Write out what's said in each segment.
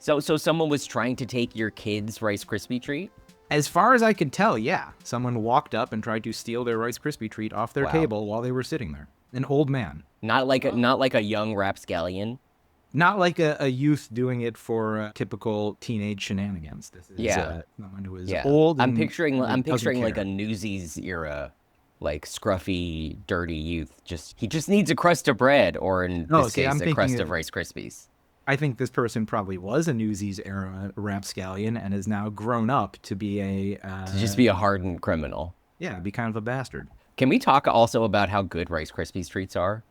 So someone was trying to take your kid's Rice Krispie treat? As far as I could tell, yeah. Someone walked up and tried to steal their Rice Krispie treat off their table while they were sitting there. An old man. Not like a young rapscallion. Not like a youth doing it for typical teenage shenanigans. This is someone who is old. I'm picturing like care. a Newsies era, like scruffy, dirty youth. He just needs a crust of bread, or in this case, a crust of Rice Krispies. I think this person probably was a Newsies era rapscallion and has now grown up to be to just be a hardened criminal. Yeah, be kind of a bastard. Can we talk also about how good Rice Krispies treats are?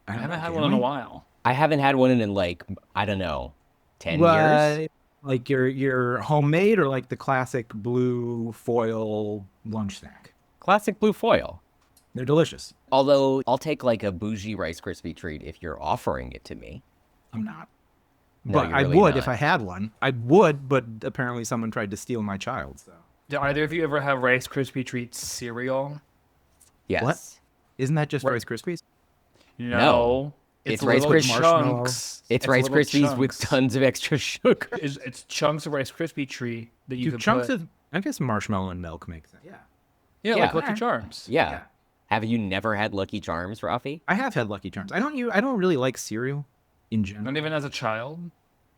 I haven't had one in a while. I haven't had one in like, I don't know, 10 years? Like your homemade or like the classic blue foil lunch snack? Classic blue foil. They're delicious. Although I'll take like a bougie Rice Krispie treat if you're offering it to me. I'm not. No, but you're I really would not. if I had one. I would, but apparently someone tried to steal my child. So. Do either of you ever have Rice Krispie treat cereal? Yes. What? Isn't that just Rice Krispies? No. It's Rice little Krispies. chunks. It's Rice little Krispies with chunks. tons of extra sugar. It's chunks of Rice Krispie treat that you can chunks put. of, I guess marshmallow and milk makes sense. Yeah. Yeah, Yeah. like Lucky Charms. Yeah. Have you never had Lucky Charms, Rafi? I have had Lucky Charms. I don't really like cereal in general. Not even as a child.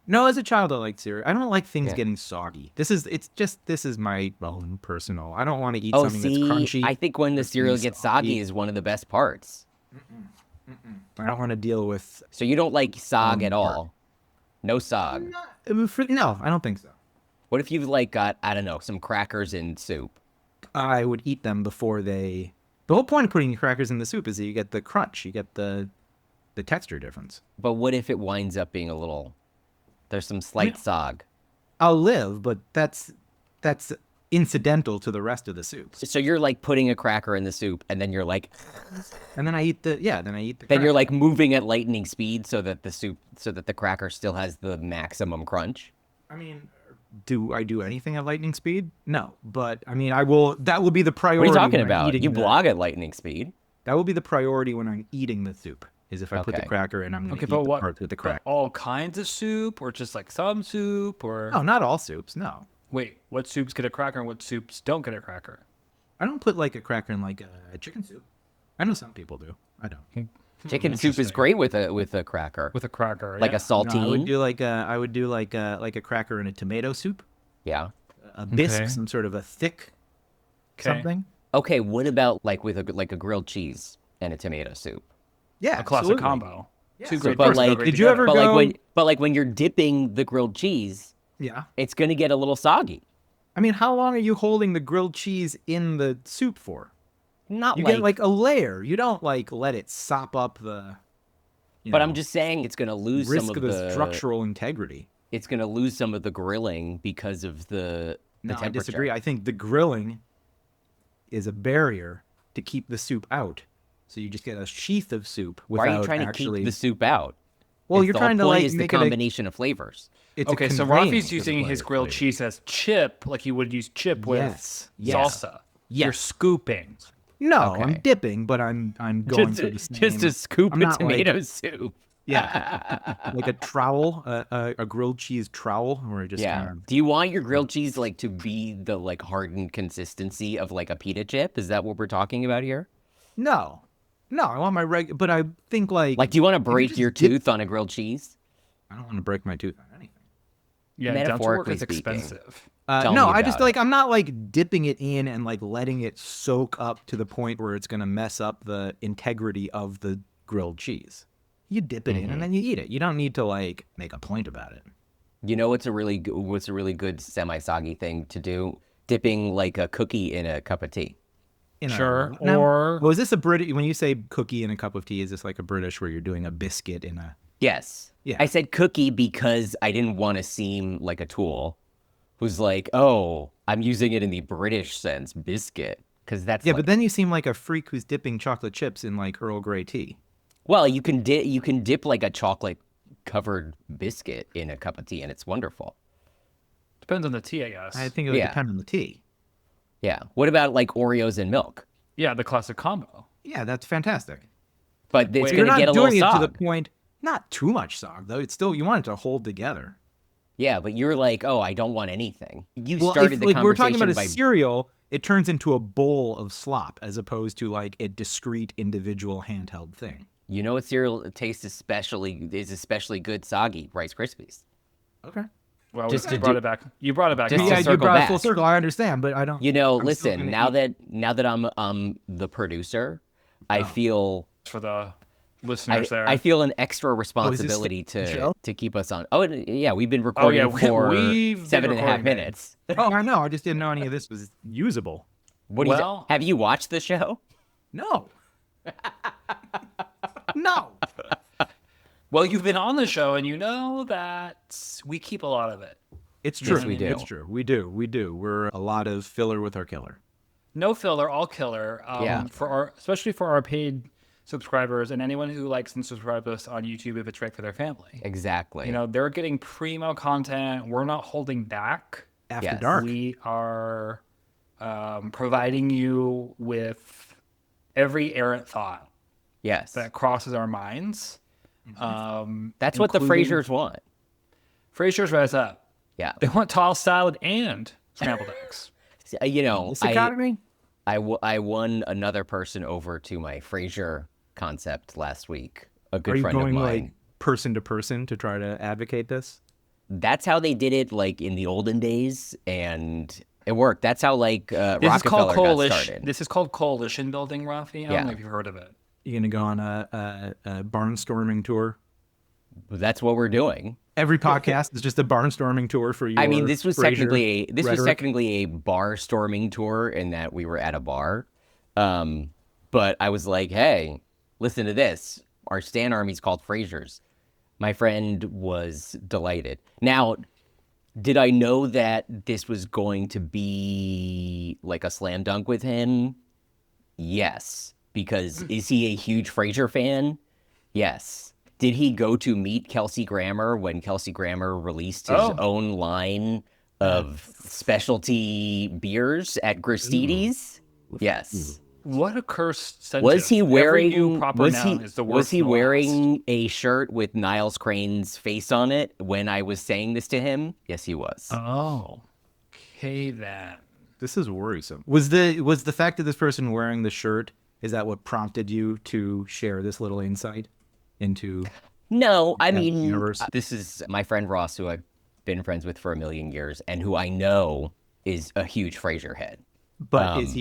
No, as a child I liked cereal. I don't like things getting soggy. This is my own personal. I don't want to eat something that's crunchy. I think when the cereal gets soggy is one of the best parts. I don't want to deal with. So you don't like sog at all? No sog. No, I don't think so. What if you've like got, I don't know, some crackers in soup? I would eat them before they. The whole point of putting crackers in the soup is that you get the crunch, you get the texture difference. But what if it winds up being a little, there's some slight sog? I'll live, but that's incidental to the rest of the soup. So you're like putting a cracker in the soup and then you're like, And then I eat the then cracker. you're like moving at lightning speed so that the cracker still has the maximum crunch. I mean, do I do anything at lightning speed? No, but I mean, I will. That will be the priority. What are you talking when I'm about? eating You the- blog at lightning speed. That will be the priority when I'm eating the soup. Is if I put the Okay. cracker in, I'm going to Okay, eat but the what? part with the but cracker. all kinds of soup, or just like some soup, or No, not all soups. No, wait, what soups get a cracker and what soups don't get a cracker? I don't put like a cracker in like a chicken soup. I know some people do. I don't. Chicken soup is great with a cracker. With a cracker, Like a yeah. saltine. No, I would do like a cracker in a tomato soup, Yeah. a bisque, Okay. some sort of a thick Okay. something. Okay, what about like with a grilled cheese and a tomato soup? Yeah, A classic absolutely. combo. Yeah, Two so great but things like- go great Did you together. ever But go? like when you're dipping the grilled cheese, Yeah. it's gonna get a little soggy. I mean, how long are you holding the grilled cheese in the soup for? Not You like, get like a layer. You don't like let it sop up the. but I'm just saying it's gonna lose risk some of the structural integrity. It's gonna lose some of the grilling because of the No, I temperature. disagree. I think the grilling is a barrier to keep the soup out. So you just get a sheath of soup Why without are you trying actually. to keep the soup out? Well, If you're the trying to whole point like is the make it a. combination of flavors. It's a Okay, so conveyance Rafi's of the using his grilled flavor. cheese as chip, like you would use chip with Yes, yes, salsa. yes. You're scooping. No, Okay. I'm dipping, but I'm going for the same. Just a scoop I'm of not, like- tomato soup. Yeah, like a trowel, a grilled cheese trowel, where it just Yeah. kind of. Do you want your grilled cheese like to be the like hardened consistency of like a pita chip? Is that what we're talking about here? No, I want my but I think like. Like, do you want to break just your dip- tooth on a grilled cheese? I don't want to break my tooth on anything. Yeah, dental work Metaphorically is speaking. expensive. Tell No, me I just about like I'm not like dipping it in and like letting it soak up to the point where it's gonna mess up the integrity of the grilled cheese. You dip it in and then you eat it. You don't need to like make a point about it. You know what's a really good semi-soggy thing to do? Dipping like a cookie in a cup of tea. Sure, Now, or- well, is this a British? When you say cookie in a cup of tea, is this like a British where you're doing a biscuit in a? Yes. Yeah. I said cookie because I didn't want to seem like a tool who's like, oh, I'm using it in the British sense, biscuit. Because that's Yeah, like, but then you seem like a freak who's dipping chocolate chips in like Earl Grey tea. well, you can dip like a chocolate covered biscuit in a cup of tea and it's wonderful. Depends on the tea, I guess. I think it would Yeah. depend on the tea. Yeah. What about like Oreos and milk? Yeah, the classic combo. Yeah, that's fantastic. But it's You're going to not get a doing little it sog. to the point. Not too much sog though. It's still you want it to hold together. Yeah, but you're like, oh, I don't want anything. You Well, started if the like we're conversation talking about a by cereal, it turns into a bowl of slop as opposed to like a discrete individual handheld thing. You know what cereal tastes especially good? Soggy Rice Krispies. Okay. Well, Just you to brought do- it back. You brought it back. just home. to Yeah, you circle brought it full back. circle. I understand, but I don't. You know, I'm still listen, gonna now that I'm the producer, I feel For the listeners there. I feel an extra this responsibility the show? to keep us on. Oh, yeah, we've been Oh, recording yeah, for we've been 7.5 recording, man. minutes. Oh, I know. I just didn't know any of this was usable. What do you Well- have you watched the show? No. No. Well, you've been on the show, and you know that we keep a lot of it. It's true. Yes, we do. It's true. We do. We do. We're a lot of filler with our killer. No filler, all killer. Yeah. Especially for our paid subscribers and anyone who likes and subscribes to us on YouTube if it's right for their family. Exactly. You know, they're getting primo content. We're not holding back. After Yes. dark. We are providing you with every errant thought yes. that crosses our minds. That's what the including- Frasers want. Frasers rise up. Yeah. They want tossed salad and scrambled eggs. You know, This economy? I won another person over to my Frasier concept last week. A good Are you friend of going mine. like person to person to try to advocate this? That's how they did it, like in the olden days, and it worked. That's how like This is Rockefeller called got coalition. started. This is called coalition building, Rafi. I Yeah. don't know if you've heard of it. You gonna go on a barnstorming tour? That's what we're doing. Every podcast is just a barnstorming tour for you. I mean, this was Frasier technically a rhetoric. bar storming tour in that we were at a bar. But I was like, hey, listen to this. Our Stan Army's called Frasers. My friend was delighted. Now, did I know that this was going to be like a slam dunk with him? Yes. Because is he a huge Frasier fan? Yes. Did he go to meet Kelsey Grammer when Kelsey Grammer released his own line of specialty beers at Gristedes? Yes. What a cursed sentence. Was he wearing Every new proper noun is the worst was he in the wearing a shirt with Niles Crane's face on it when I was saying this to him? Yes, he was. last. Oh. Okay then. This is worrisome. Was the fact that this person wearing the shirt, is that what prompted you to share this little insight into? No, I mean, universe. this is my friend Ross, who I've been friends with for a million years, and who I know is a huge Frasier head. But is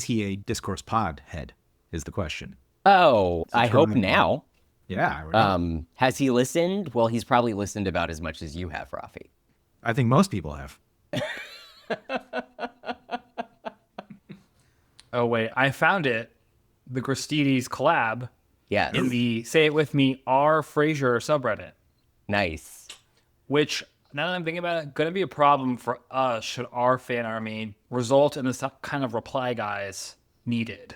he a Discourse Pod head? Is the question. Oh, I hope trying- now. Yeah. I would know. Has he listened? Well, he's probably listened about as much as you have, Rafi. I think most people have. Oh wait, I found it. The Gristedes collab Yes. in the Say It With Me R Frasier subreddit. Nice. Which, now that I'm thinking about it, going to be a problem for us should our fan army result in the kind of reply guys needed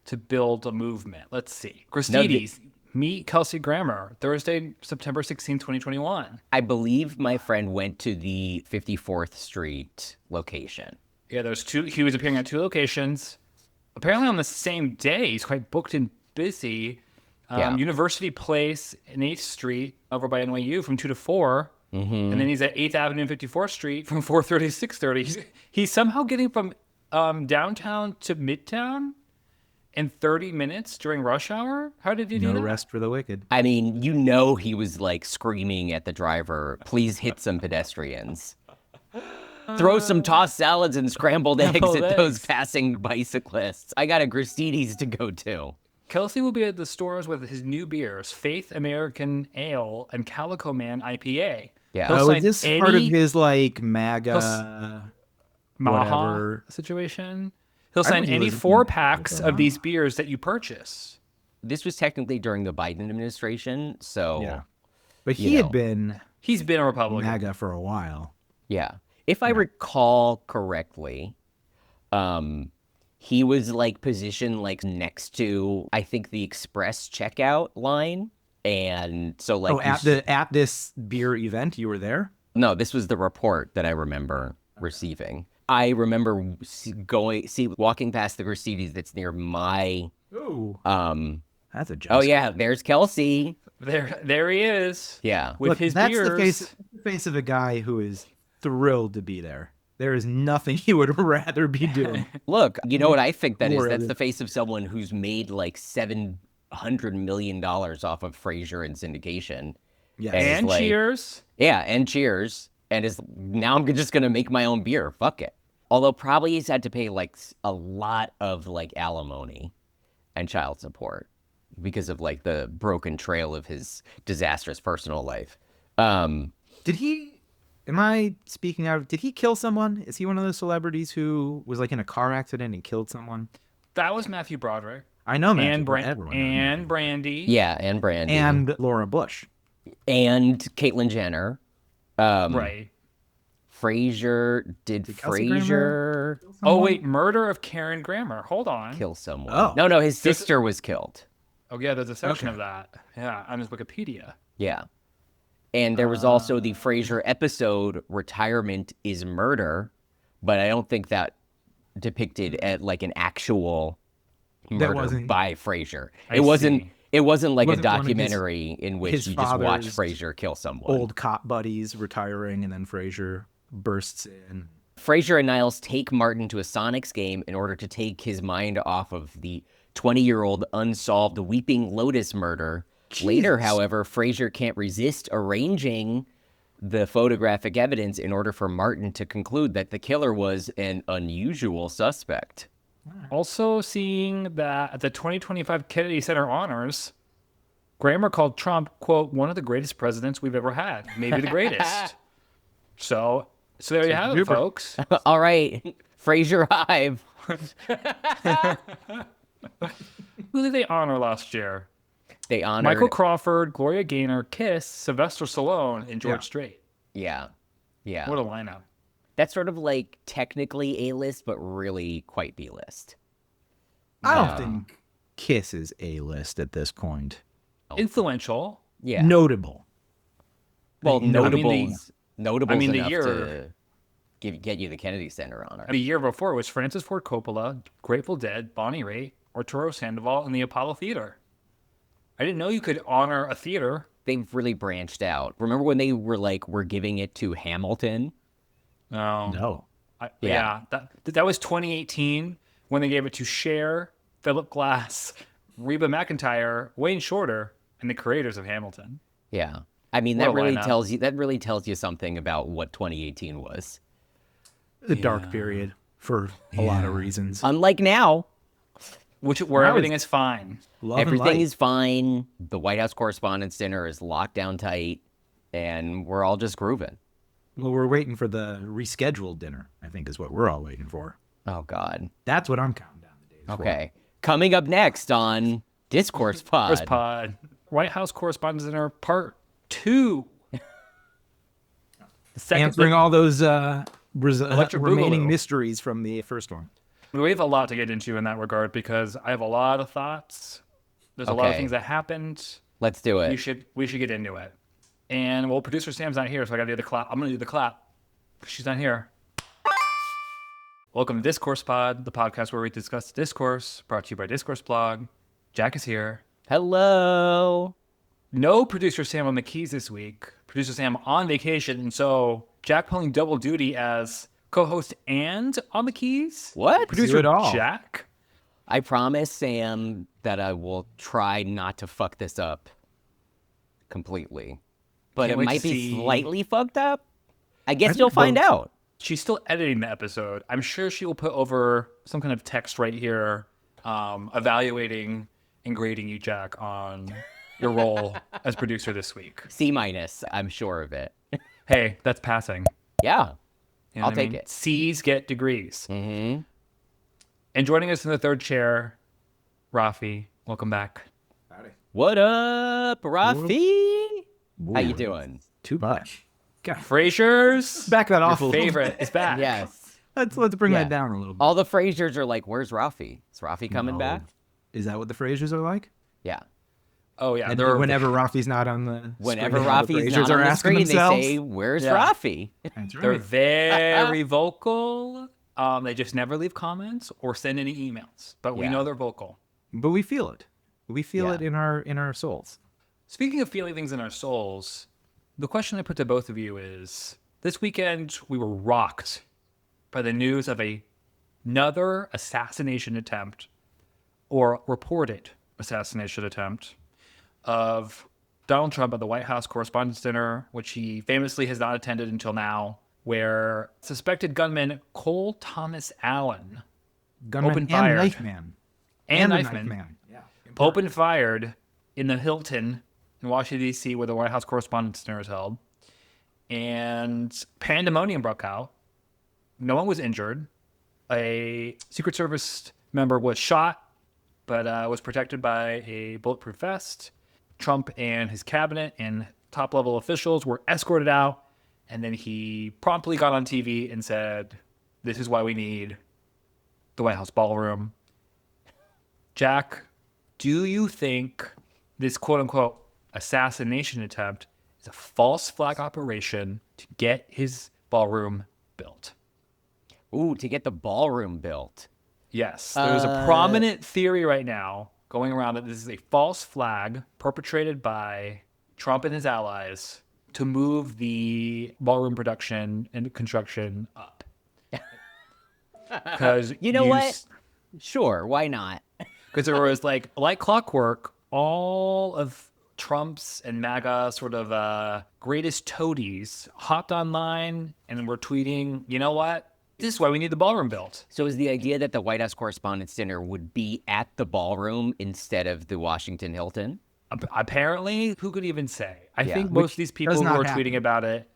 to build a movement. Let's see. Gristedes, meet Kelsey Grammer, Thursday, September 16, 2021. I believe my friend went to the 54th Street location. Yeah, there's two. He was appearing at two locations. Apparently on the same day. He's quite booked and busy. Yeah. University Place in 8th Street over by NYU from 2 to 4. Mm-hmm. And then he's at 8th Avenue and 54th Street from 4:30 to 6:30. He's somehow getting from downtown to Midtown in 30 minutes during rush hour. How did he do No that? rest for the wicked. I mean, you know, he was like screaming at the driver, please hit some pedestrians. Throw some tossed salads and scrambled eggs Scrambled at those eggs. passing bicyclists. I got a Gristedes to go to. Kelsey will be at the stores with his new beers, Faith American Ale and Calico Man IPA. Yeah. He'll Oh, sign is this part of any his like MAGA? Maha whatever. situation. He'll I sign think he any was- 4-packs of these beers that you purchase. This was technically during the Biden administration, so Yeah. But You he know. had been He's been a Republican. MAGA for a while. yeah. If I recall correctly, he was like positioned like next to, I think, the express checkout line. And so like, Oh, at this beer event, you were there? no, this was the report that I remember receiving. I remember walking past the Gristedes that's near my Oh. That's a joke. Oh yeah, there's Kelsey. There he is. Yeah. With Look, his that's beers. the face of a guy who is thrilled to be there. There is nothing he would rather be doing. Look, you know what I think that is? More of That's it. the face of someone who's made like $700 million off of Frasier and syndication. Yes. And- And like- Cheers. Yeah, and Cheers. And is now I'm just gonna make my own beer. Fuck it. Although probably he's had to pay like a lot of like alimony and child support because of like the broken trail of his disastrous personal life. Did he? Am I speaking out? Did he kill someone? Is he one of those celebrities who was like in a car accident and killed someone? That was Matthew Broderick. I know, Matthew, And, everyone knows and Matthew. Brandy. Yeah, and Brandy And Laura Bush. and Caitlyn Jenner. Right. Frasier did Kelsey Frasier Grammer Oh, wait. Murder of Karen Grammer. Hold on. kill someone? Oh. No, his sister was killed. Oh, yeah. There's a section of that. Yeah. On his Wikipedia. Yeah. And there was also the Frasier episode "Retirement is Murder," but I don't think that depicted at like an actual murder wasn't- by Frasier. I It wasn't. see. It wasn't like Wasn't a one of his- documentary in which his you just watch father's Frasier kill someone. Old cop buddies retiring, and then Frasier bursts in. Frasier and Niles take Martin to a Sonics game in order to take his mind off of the 20-year-old unsolved Weeping Lotus murder. Later, Jesus. however, Frasier can't resist arranging the photographic evidence in order for Martin to conclude that the killer was an unusual suspect. Also, seeing that at the 2025 Kennedy Center honors, Grammer called Trump, quote, one of the greatest presidents we've ever had, maybe the greatest. so there you have it, Super. folks. All right, Frasier Hive. Who did they honor last year? They honored. Michael Crawford, Gloria Gaynor, Kiss, Sylvester Stallone, and George Yeah. Strait. Yeah, yeah. What a lineup. That's sort of like technically A-list, but really quite B-list. I don't think Kiss is A-list at this point. Influential. Yeah. Notable. Well, notables notables the enough year- to get you the Kennedy Center honor. The year before it was Francis Ford Coppola, Grateful Dead, Bonnie Raitt, Arturo Sandoval, and the Apollo Theater. I didn't know you could honor a theater. They've really branched out. Remember when they were like, we're giving it to Hamilton? No. Yeah, that was 2018 when they gave it to Cher, Philip Glass, Reba McEntire, Wayne Shorter, and the creators of Hamilton. Yeah. I mean, What that a really lineup. tells you something about what 2018 was. The dark period for a lot of reasons. Unlike now, Where Now everything it's is fine. Love and everything light. is fine. The White House Correspondents' Dinner is locked down tight, and we're all just grooving. Well, we're waiting for the rescheduled dinner, I think is what we're all waiting for. Oh, God. That's what I'm counting down the days for. Okay. Coming up next on Discourse Pod. First pod. White House Correspondents' Dinner Part 2. The second, Answering all those Electric remaining Boogaloo. mysteries from the first one. We have a lot to get into in that regard because I have a lot of thoughts. There's a lot of Okay. things that happened. Let's do it. We should get into it. And well, producer Sam's not here, so I gotta do the clap. I'm gonna do the clap. She's not here. Welcome to Discourse Pod, the podcast where we discuss discourse, brought to you by Discourse Blog. Jack is here. Hello. No producer Sam on the keys this week. Producer Sam on vacation, and so Jack pulling double duty as co-host and on the keys. What? Producer it all. Jack. I promise, Sam, that I will try not to fuck this up completely. But Can't it wait might to be see- slightly fucked up. I guess think you'll find both. out. She's still editing the episode. I'm sure she will put over some kind of text right here, evaluating and grading you, Jack, on your role as producer this week. C minus, I'm sure of it. Hey, that's passing. Yeah. You know I'll what I take mean? it. C's get degrees. Mm-hmm. And joining us in the third chair, Rafi. Welcome back. What up, Rafi? How you doing? Too much. God, Frasier's back that off a your little favorite is back. Yes. Let's bring Yeah. that down a little bit. All the Frasers are like, where's Rafi? Is Rafi coming No. back? Is that what the Frasers are like? Yeah. Oh yeah. And They're whenever Rafi's not on the Whenever screen, all the Rafi's Frasers not on are the asking screen, themselves. they say, where's Yeah. Rafi? That's they're right. very vocal. They just never leave comments or send any emails. But we Yeah. know they're vocal. But we feel it. We feel Yeah. it in our souls. Speaking of feeling things in our souls, the question I put to both of you is, this weekend we were rocked by the news of another assassination attempt, or reported assassination attempt, of Donald Trump at the White House Correspondents' Dinner, which he famously has not attended until now, where suspected gunman Cole Thomas Allen Gunman Open and fired. knife man. and the Knifeman knife man. Yeah. open fired in the Hilton in Washington, D.C., where the White House Correspondents' Dinner is held. And pandemonium broke out. No one was injured. A Secret Service member was shot, but was protected by a bulletproof vest. Trump and his cabinet and top-level officials were escorted out, and then he promptly got on TV and said, "This is why we need the White House ballroom." Jack, do you think this quote-unquote assassination attempt is a false flag operation to get his ballroom built? Ooh, to get the ballroom built. Yes, there's a prominent theory right now going around that this is a false flag perpetrated by Trump and his allies to move the ballroom production and construction up. Because You know what? Sure, why not? Because there was like clockwork, all of Trump's and MAGA sort of greatest toadies hopped online and were tweeting, you know what? This is why we need the ballroom built. So is the idea that the White House Correspondents' Dinner would be at the ballroom instead of the Washington Hilton? Apparently, who could even say? I Yeah. think most of these people who not are happen. tweeting about it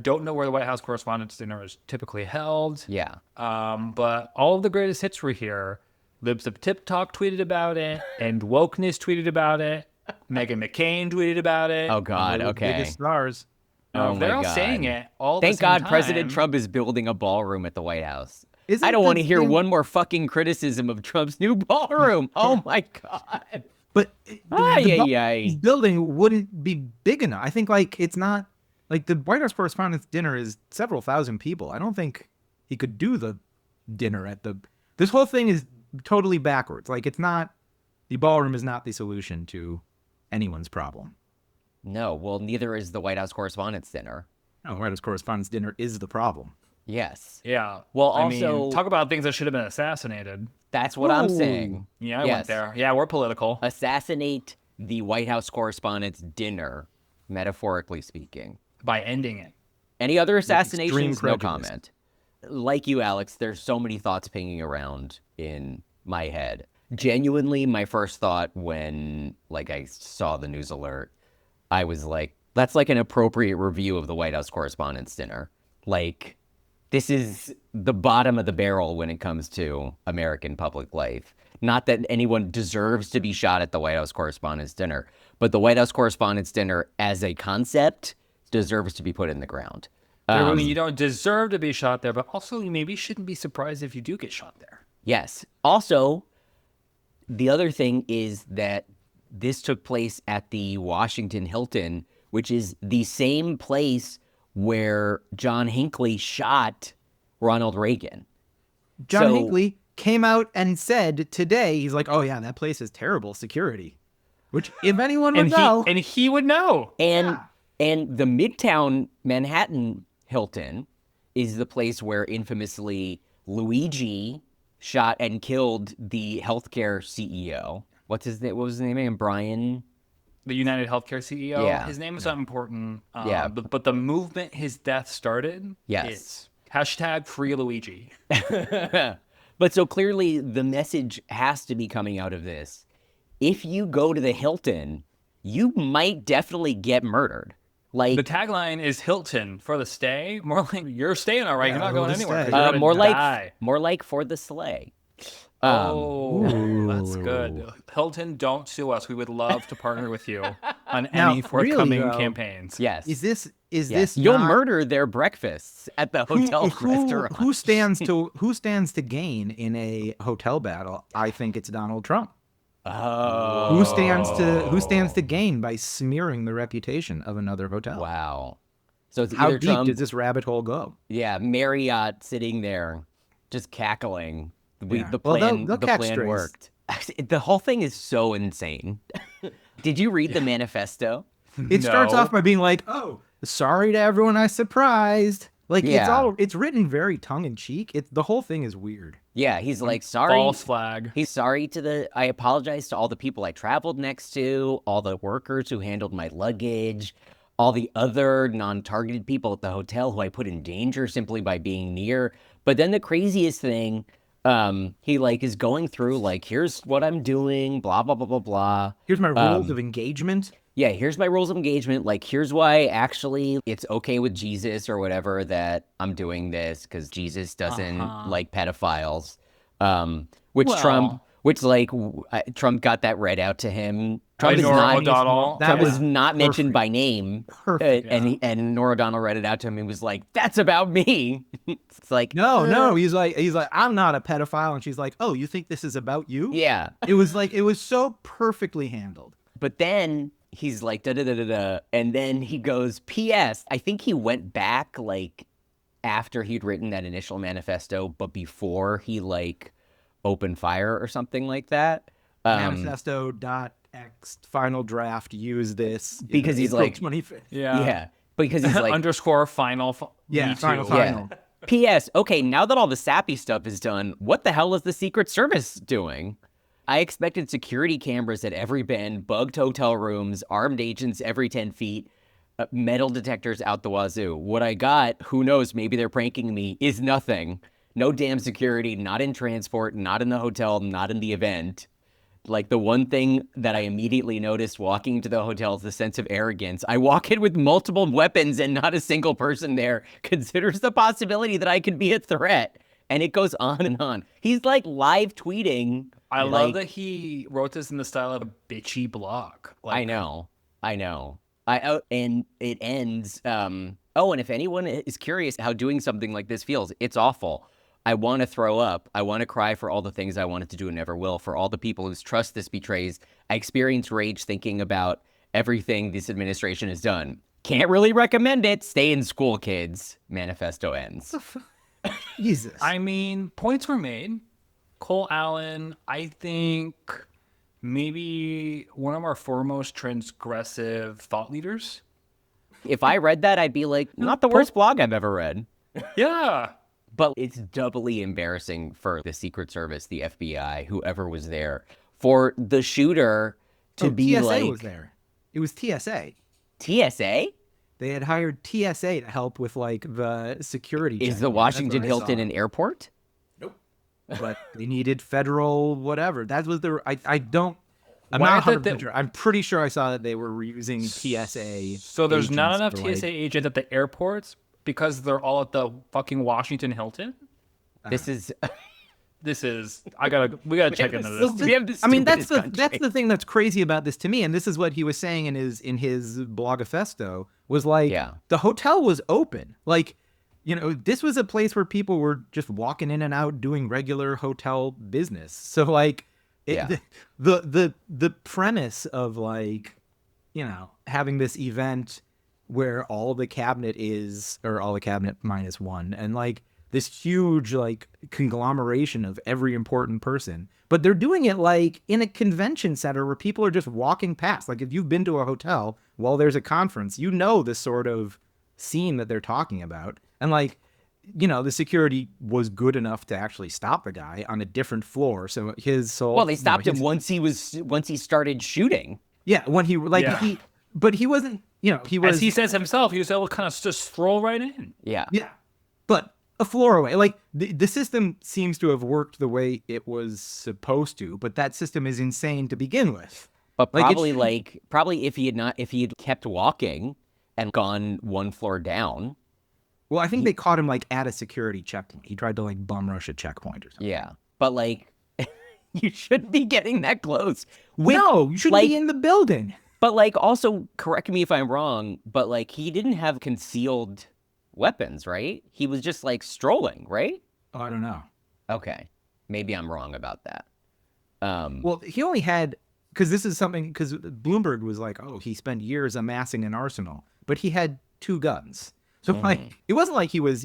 don't know where the White House Correspondents' Dinner is typically held. Yeah. But all of the greatest hits were here. Libs of Tip Talk tweeted about it, and Wokeness tweeted about it. Meghan McCain tweeted about it. Oh, God. One of the Okay. biggest stars. Oh, my They're all God. saying it all Thank at the same God President time. Trump is building a ballroom at the White House. Isn't I don't the want to hear thing- one more fucking criticism of Trump's new ballroom. Oh, my God. But Ay. building wouldn't be big enough. I think like it's not like the White House Correspondents' Dinner is several thousand people. I don't think he could do the dinner at the. This whole thing is totally backwards. Like it's not. The ballroom is not the solution to anyone's problem. No, well, neither is the White House Correspondents' Dinner. No, White House Correspondents' Dinner is the problem. Yes. Yeah. Well, I mean, also- talk about things that should have been assassinated. That's what I'm Ooh. saying. Yeah, I Yes. went there. Yeah, we're political. Assassinate the White House Correspondents' Dinner, metaphorically speaking. By ending it. Any other extreme assassinations? No prejudice. comment. Like you, Alex, there's so many thoughts pinging around in my head. Genuinely, my first thought when I saw the news alert, I was like, that's like an appropriate review of the White House Correspondents' Dinner. Like, this is the bottom of the barrel when it comes to American public life. Not that anyone deserves to be shot at the White House Correspondents' Dinner, but the White House Correspondents' Dinner as a concept deserves to be put in the ground. I mean, you don't deserve to be shot there, but also you maybe shouldn't be surprised if you do get shot there. Yes. Also, the other thing is that this took place at the Washington Hilton, which is the same place where John Hinckley shot Ronald Reagan. John So- Hinckley came out and said today, he's like, oh yeah, that place is terrible security. Which, if anyone would know, And he would know. And the Midtown Manhattan Hilton is the place where infamously Luigi shot and killed the healthcare CEO. What's his name? What was his name again? Brian? The United Healthcare CEO. Yeah. His name is not important. Yeah. But the movement his death started Yes. is hashtag free Luigi. But so clearly the message has to be coming out of this. If you go to the Hilton, you might definitely get murdered. Like The tagline is Hilton for the stay. More like you're staying all right. You're not for going the anywhere. stay. 'cause you're gonna more die. like for the sleigh. That's good. Hilton, don't sue us. We would love to partner with you on Now, any forthcoming really, though, campaigns. Yes. is this Yes. this You'll not- murder their breakfasts at the hotel restaurant. who stands to gain in a hotel battle? I think it's Donald Trump. Oh. Who stands to gain by smearing the reputation of another hotel? Wow. So it's How either deep Trump, does this rabbit hole go? yeah, Marriott sitting there just cackling. Yeah. The Well, plan, they'll the catch plan strays. worked. The whole thing is so insane. Did you read the manifesto? It starts No. off by being like, "Oh, sorry to everyone I surprised." Like Yeah. it's written very tongue in cheek. The whole thing is weird. Yeah, he's like, sorry. False flag. He's sorry I apologize to all the people I traveled next to, all the workers who handled my luggage, all the other non-targeted people at the hotel who I put in danger simply by being near. But then the craziest thing, he like is going through like, here's what I'm doing, blah, blah, blah, blah, blah. Here's my rules of engagement. Yeah, here's my rules of engagement. Like, here's why actually it's okay with Jesus or whatever that I'm doing this because Jesus doesn't like pedophiles. Which Trump got that read out to him. Trump is Nora not O'Donnell. Trump That is was not mentioned perfect. by name. Perfect. And Nora O'Donnell read it out to him and was like, "That's about me." It's like, No, he's like, I'm not a pedophile, and she's like, "Oh, you think this is about you?" yeah. It was so perfectly handled. But then he's like, da da da da da. And then he goes, P.S. I think he went back like after he'd written that initial manifesto, but before he like opened fire or something like that. Manifesto.x final draft, use this. Because he's April like- 25th. Yeah. Because he's like, Underscore final. Yeah, me final, too. final. P.S. Okay, now that all the sappy stuff is done, what the hell is the Secret Service doing? I expected security cameras at every bend, bugged hotel rooms, armed agents every 10 feet, metal detectors out the wazoo. What I got, who knows, maybe they're pranking me, is nothing. No damn security, not in transport, not in the hotel, not in the event. Like, the one thing that I immediately noticed walking into the hotel is the sense of arrogance. I walk in with multiple weapons and not a single person there considers the possibility that I could be a threat. And it goes on and on. He's like live tweeting. I like, love that he wrote this in the style of a bitchy blog. Like, I know. And it ends. And if anyone is curious how doing something like this feels, it's awful. I want to throw up. I want to cry for all the things I wanted to do and never will. For all the people whose trust this betrays, I experience rage thinking about everything this administration has done. Can't really recommend it. Stay in school, kids. Manifesto ends. Jesus. I mean, points were made. Cole Allen, I think maybe one of our foremost transgressive thought leaders. If I read that, I'd be like, not the worst blog I've ever read. Yeah. But it's doubly embarrassing for the Secret Service, the FBI, whoever was there, for the shooter to be TSA like... was there. It was TSA. TSA? They had hired TSA to help with like the security. Is checking. the Washington That's what I Hilton saw. an airport? But they needed federal whatever. That was the I don't. I'm Why not did 100% sure. I'm pretty sure I saw that they were using TSA. So there's not enough agents for, TSA like- agents at the airports because they're all at the fucking Washington Hilton. This is... This is we gotta check into this. We have the I mean, that's stupidest the country. thing that's crazy about this to me, and this is what he was saying in his blogifesto was like, Yeah. the hotel was open, like, you know, this was a place where people were just walking in and out doing regular hotel business. So like, Yeah. the premise of like, you know, having this event where all the cabinet is, or all the cabinet minus one, and like this huge like conglomeration of every important person, but they're doing it like in a convention center where people are just walking past. Like if you've been to a hotel while there's a conference, you know this sort of scene that they're talking about. And like, you know, the security was good enough to actually stop the guy on a different floor. So his soul. Well, they stopped him once he started shooting. Yeah, when he like Yeah. but he wasn't. You know, he was. As he says himself, he was able to kind of just stroll right in. Yeah. Yeah, but a floor away. Like the system seems to have worked the way it was supposed to, but that system is insane to begin with. But Like, probably if he had kept walking and gone one floor down. Well, I think they caught him like at a security checkpoint. He tried to like bum rush a checkpoint or something. Yeah. But like, you shouldn't be getting that close. No, you shouldn't like, be in the building. But like, also correct me if I'm wrong, but like he didn't have concealed weapons, right? He was just like strolling, right? Oh, I don't know. Okay. Maybe I'm wrong about that. Well, he only had, because this is something, because Bloomberg was like, oh, he spent years amassing an arsenal, but he had 2 guns. So like, it wasn't like he was,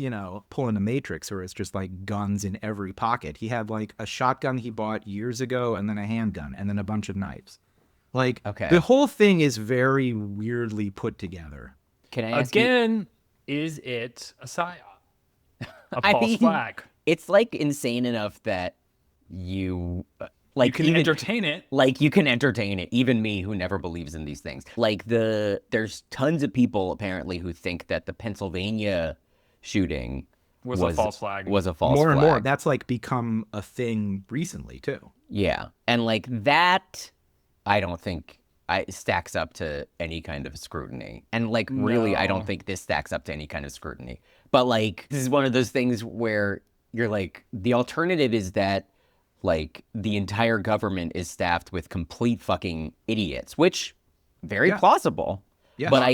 pulling a Matrix where it's just like guns in every pocket. He had like a shotgun he bought years ago, and then a handgun, and then a bunch of knives. Like, Okay. the whole thing is very weirdly put together. Can I ask you? Again, is it a psyop? A I false mean, flag? it's like insane enough that you like You can even, entertain it. like you can entertain it. Even me, who never believes in these things. Like there's tons of people apparently who think that the Pennsylvania shooting Was a false flag. Was a false More flag. and more. That's like become a thing recently too. Yeah, and like that, I don't think I stacks up to any kind of scrutiny. And like really, I don't No. think this stacks up to any kind of scrutiny. But like this is one of those things where you're like, the alternative is that like the entire government is staffed with complete fucking idiots, which very Yeah. plausible. Yeah. But No.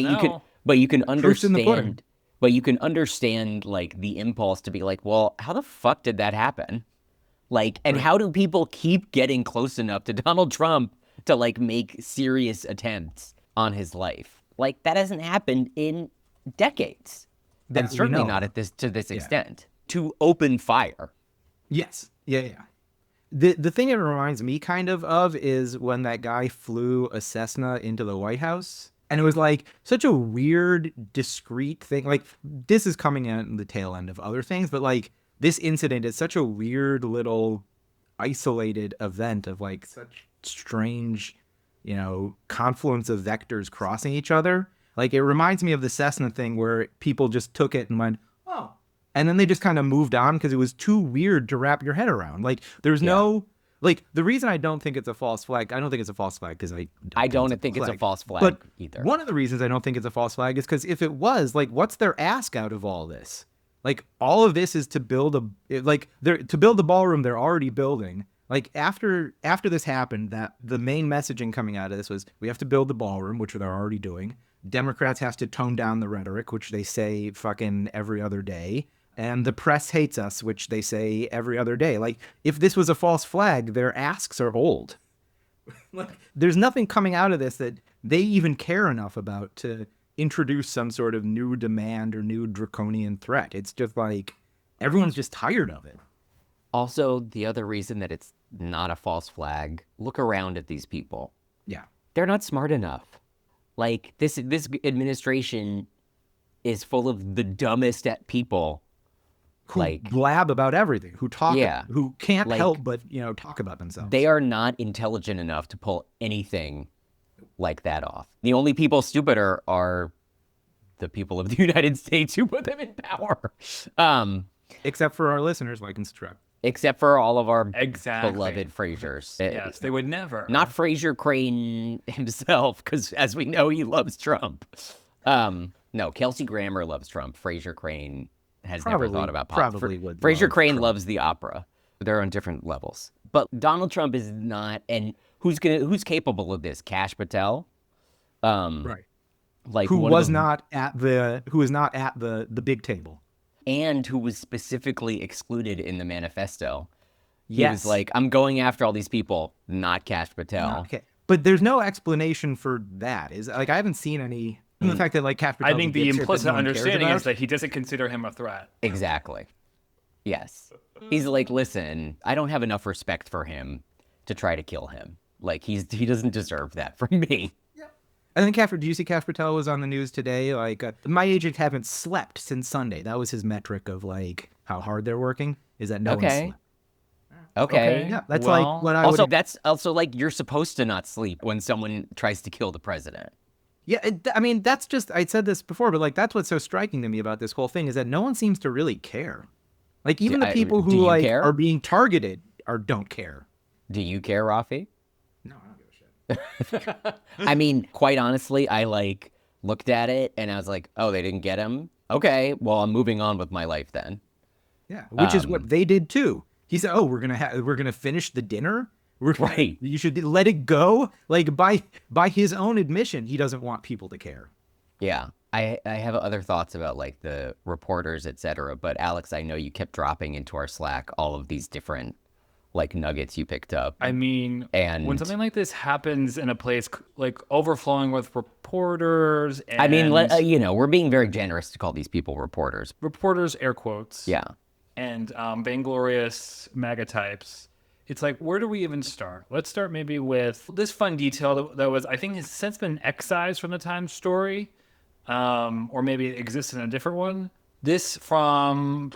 you can Proof's in the pudding. understand, but you can understand like the impulse to be like, well, how the fuck did that happen? Like, and how do people keep getting close enough to Donald Trump to like make serious attempts on his life? Like that hasn't happened in decades. That And we certainly know not of. at this extent. To open fire. Yes. Yeah. The thing it reminds me kind of is when that guy flew a Cessna into the White House. And it was like such a weird, discreet thing. Like, this is coming at the tail end of other things, but like this incident is such a weird little isolated event of like such strange, confluence of vectors crossing each other. Like, it reminds me of the Cessna thing where people just took it and went, oh. And then they just kind of moved on because it was too weird to wrap your head around. Like, there's no, like, the reason I don't think it's a false flag, I don't think it's a false flag because I don't think it's a false flag but either. One of the reasons I don't think it's a false flag is because if it was, like, what's their ask out of all this? Like, all of this is to build to build the ballroom they're already building. Like, after this happened, that the main messaging coming out of this was, we have to build the ballroom, which they're already doing. Democrats have to tone down the rhetoric, which they say fucking every other day. And the press hates us, which they say every other day. Like, if this was a false flag, their asks are old. Like, there's nothing coming out of this that they even care enough about to introduce some sort of new demand or new draconian threat. It's just like, everyone's just tired of it. Also, the other reason that it's not a false flag, look around at these people. Yeah. They're not smart enough. Like, this administration is full of the dumbest people. Who Like, blab about everything, who talk, Yeah. who can't Like, help but, talk about themselves. they are not intelligent enough to pull anything like that off. The only people stupider are the people of the United States who put them in power. Except for our listeners, like and subscribe. Except for all of our Exactly. beloved Frasers. Yes, they would never. Not Fraser Crane himself, because as we know, he loves Trump. No, Kelsey Grammer loves Trump. Fraser Crane has never Probably- thought about probably would Fraser love Crane Trump. loves the opera. They're on different levels. But Donald Trump is not, and who's capable of this? Kash Patel, Right. like Who one of was the- not at the big table. and who was specifically excluded in the manifesto. He Yes. was like, I'm going after all these people, not Kash Patel. Okay. But there's no explanation for that. Is like I haven't seen any the fact that like Kash I Patel's think a the dipshit that implicit no one cares understanding about. is that he doesn't consider him a threat. Exactly. Yes. He's like, listen, I don't have enough respect for him to try to kill him. Like, he doesn't deserve that from me. I think do you see Kash Patel was on the news today? Like, my agents haven't slept since Sunday. That was his metric of like how hard they're working. Is that no one Okay. slept? Okay. Yeah, that's Well, like what I Also, would. that's also like you're supposed to not sleep when someone tries to kill the president. Yeah, I mean that's just I said this before, but like that's what's so striking to me about this whole thing is that no one seems to really care. Like even the people do who you like care? are being targeted don't care. Do you care, Rafi? No, I don't give a shit. I mean, quite honestly, I like looked at it and I was like, oh, they didn't get him? Okay, well, I'm moving on with my life then. Yeah, which is what they did too. He said, "Oh, we're gonna finish the dinner. Right. You should let it go." Like by his own admission, he doesn't want people to care. Yeah. I have other thoughts about like the reporters, etc. But Alex, I know you kept dropping into our Slack all of these different like nuggets you picked up. I mean, And- when something like this happens in a place like overflowing with reporters and I mean, we're being very generous to call these people reporters. reporters, air quotes, Yeah. and vainglorious MAGA types, it's like, where do we even start? Let's start maybe with this fun detail that was, I think, has since been excised from the Times story, or maybe it exists in a different one. This from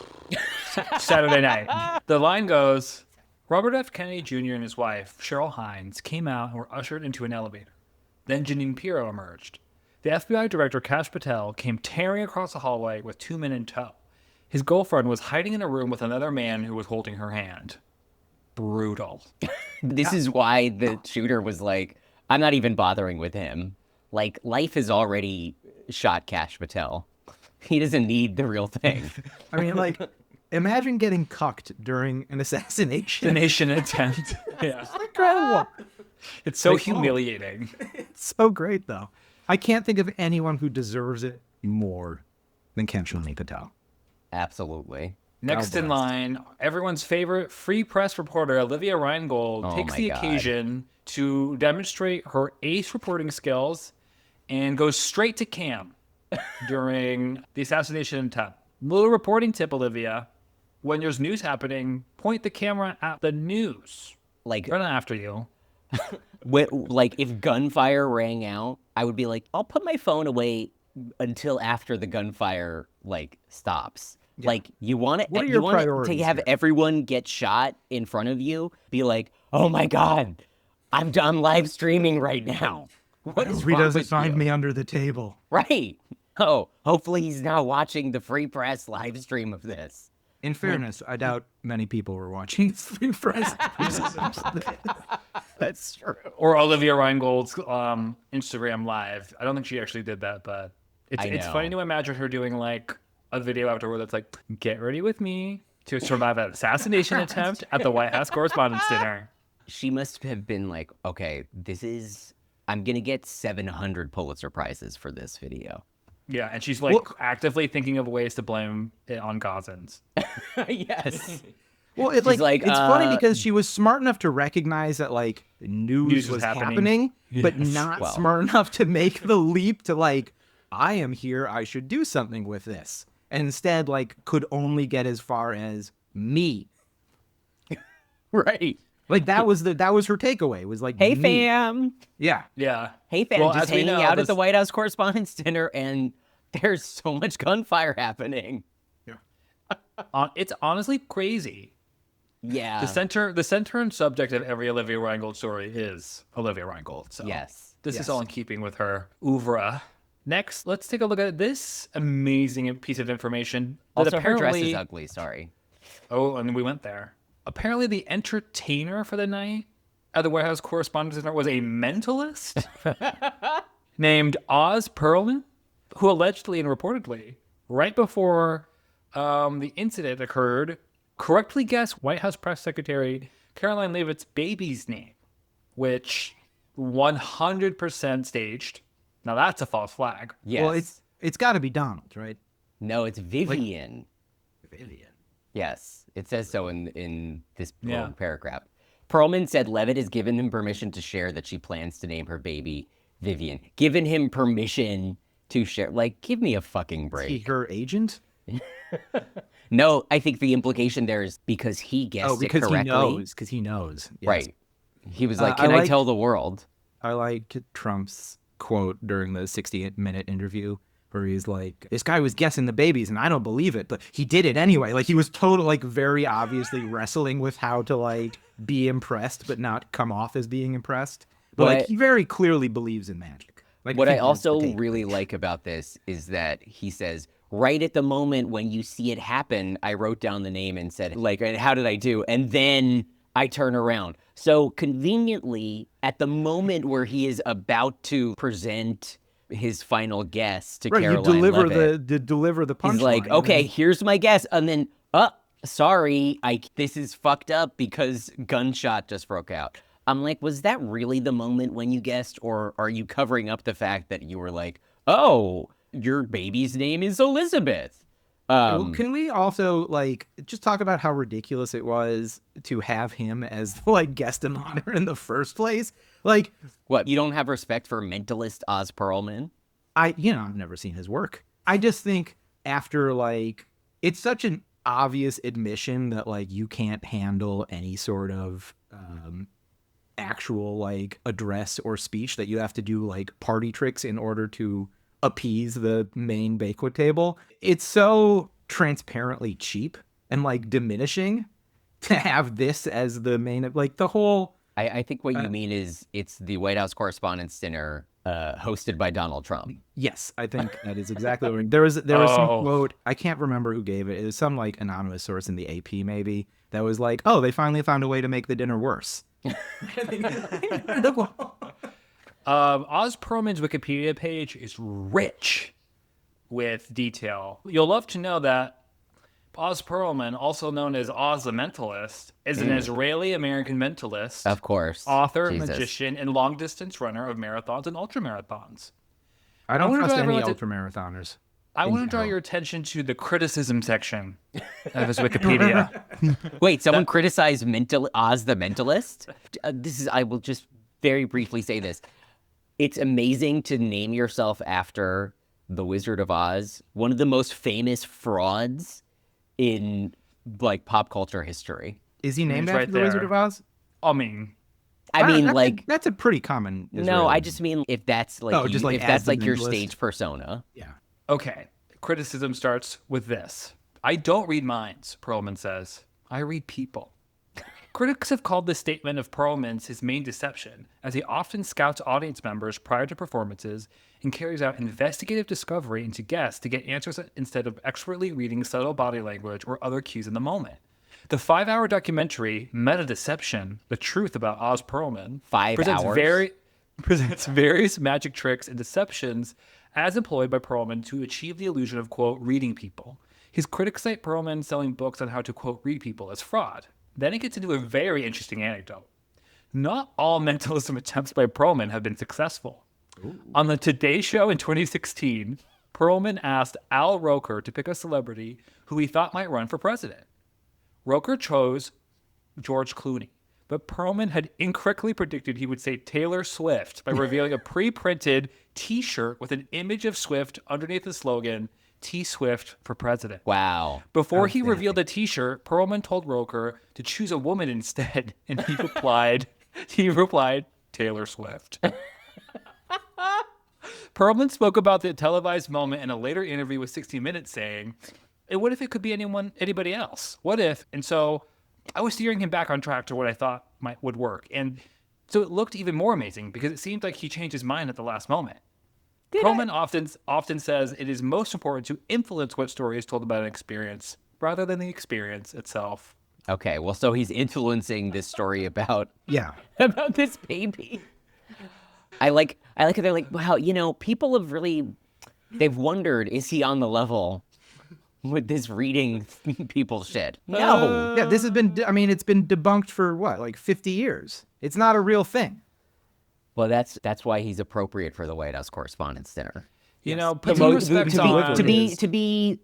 Saturday night. The line goes, Robert F. Kennedy Jr. and his wife, Cheryl Hines, came out and were ushered into an elevator. Then Janine Pirro emerged. The FBI director, Kash Patel, came tearing across the hallway with 2 men in tow. His girlfriend was hiding in a room with another man who was holding her hand. Brutal. This is why the shooter was like, I'm not even bothering with him. Like, life has already shot Kash Patel. He doesn't need the real thing. I mean, like, imagine getting cucked during an assassination. Assassination attempt. Yeah. It's incredible. It's so Like, oh. humiliating. It's so great, though. I can't think of anyone who deserves it more than Kamshani Patel. Absolutely. Next in bless. line, everyone's favorite free press reporter, Olivia Reingold, Oh takes my the God. occasion to demonstrate her ace reporting skills and goes straight to Cam during the assassination attempt. Little reporting tip, Olivia. When there's news happening, point the camera at the news. Like, Run after you. like if gunfire rang out, I would be like, I'll put my phone away until after the gunfire like stops. Like, you want it? What are you your want it priorities to have here? everyone get shot in front of you? Be like, oh my God, I'm live streaming right now. What is He wrong doesn't with find you? me under the table. Right. Oh, hopefully he's not watching the Free Press live stream of this. In fairness, I doubt many people were watching this free press. That's true. Or Olivia Reingold's Instagram live. I don't think she actually did that, but it's I funny know. to imagine her doing like a video afterward that's like, get ready with me to survive an assassination attempt at the White House Correspondents' Dinner. She must have been like, okay, I'm going to get 700 Pulitzer Prizes for this video. Yeah, and she's like actively thinking of ways to blame it on Gazans. Yes. Well, it's like, funny because she was smart enough to recognize that like news was happening, but not Well. smart enough to make the leap to like, I am here, I should do something with this. And instead, like, could only get as far as me. Right. Like that was her takeaway. Was like, Hey, me. fam. Yeah. Hey, fam. Well, Just as we hanging know, out at this- the White House Correspondents' Dinner, and there's so much gunfire happening. It's honestly crazy. Yeah. The center and subject of every Olivia Reingold story is Olivia Reingold. So Yes. this Yes. is all in keeping with her oeuvre. Next, let's take a look at this amazing piece of information. That Also, her dress is apparently, ugly. Sorry. oh, and we went there. Apparently, the entertainer for the night at the White House Correspondents' Dinner was a mentalist named Oz Perlman, who allegedly and reportedly, right before the incident occurred, correctly guessed White House Press Secretary Caroline Leavitt's baby's name, which 100% staged. Now that's a false flag. Yes. Well, it's got to be Donald, right? No, it's Vivian. Vivian. Yes, it says so in this Yeah. little paragraph. Perlman said Levitt has given him permission to share that she plans to name her baby Vivian. Given him permission to share. Like, give me a fucking He break. her agent? No, I think the implication there is because he guessed Oh, because it he correctly. knows. Because he knows. Yes. Right. He was like, I can I like- tell the world? I like Trump's quote during the 60-minute interview where he's like, this guy was guessing the babies and I don't believe it, but he did it anyway. Like he was totally, like, very obviously wrestling with how to like be impressed but not come off as being impressed. But What like he very clearly believes in magic. Like What I figures also the tape. really like about this is that he says, right at the moment when you see it happen, I wrote down the name and said, like, how did I do? And then I turn around. So conveniently, at the moment where he is about to present his final guess to right, Caroline you deliver Levitt, deliver the punchline. he's like, and okay, then- here's my guess. And then, sorry, this is fucked up because gunshot just broke out. I'm like, was that really the moment when you guessed? Or are you covering up the fact that you were like, oh, your baby's name is Elizabeth? Well, can we also like just talk about how ridiculous it was to have him as like guest of honor in the first place? Like, What, you don't have respect for mentalist Oz Perlman? I've never seen his work. I just think after like, it's such an obvious admission that like you can't handle any sort of actual like address or speech, that you have to do like party tricks in order to appease the main banquet table. It's so transparently cheap and like diminishing to have this as the main, like the whole. I think what you mean is it's the White House Correspondents' Dinner hosted by Donald Trump. Yes, I think that is exactly what I mean. There was some quote, I can't remember who gave it. It was some like anonymous source in the AP maybe that was like, "Oh, they finally found a way to make the dinner worse." Oz Perlman's Wikipedia page is rich with detail. You'll love to know that Oz Perlman, also known as Oz the Mentalist, is an Israeli-American mentalist, Of course. author, Jesus. magician, and long-distance runner of marathons and ultramarathons. I don't wanna trust drive any around to- ultramarathoners. I want to draw your attention to the criticism section of his Wikipedia. Wait, someone criticized Oz the Mentalist? I will just very briefly say this. It's amazing to name yourself after the Wizard of Oz, one of the most famous frauds in like pop culture history. Is he named He's after right the Wizard there. of Oz? I mean, I mean, That's like, that's a pretty common. no, Israeli I name. just mean if that's like, Oh, just like if as that's the like your mentalist? stage persona. Yeah. okay. Criticism starts with this. I don't read minds, Perlman says. I read people. Critics have called this statement of Perlman's his main deception, as he often scouts audience members prior to performances and carries out investigative discovery into guests to get answers instead of expertly reading subtle body language or other cues in the moment. The 5-hour documentary, Meta Deception, The Truth About Oz Perlman, 5 hours? presents various magic tricks and deceptions as employed by Perlman to achieve the illusion of, quote, reading people. His critics cite Perlman selling books on how to, quote, read people as fraud. Then it gets into a very interesting anecdote. Not all mentalism attempts by Perlman have been successful. Ooh. On the Today Show in 2016, Perlman asked Al Roker to pick a celebrity who he thought might run for president. Roker chose George Clooney, but Perlman had incorrectly predicted he would say Taylor Swift by revealing a pre-printed T-shirt with an image of Swift underneath the slogan, T Swift for president. Wow. Before he revealed the T-shirt, Perlman told Roker to choose a woman instead, and he replied, Taylor Swift. Perlman spoke about the televised moment in a later interview with 60 Minutes, saying, "And what if it could be anybody else? What if?" And so I was steering him back on track to what I thought would work. And so it looked even more amazing because it seemed like he changed his mind at the last moment. Perlman often says it is most important to influence what story is told about an experience rather than the experience itself. Okay, well, so he's influencing this story about about this baby. I like how they're like, wow, people have they've wondered, is he on the level with this reading people shit? No. Yeah, this has been, it's been debunked for what, like 50 years. It's not a real thing. Well, that's why he's appropriate for the White House Correspondents' Dinner. Put some respect on to be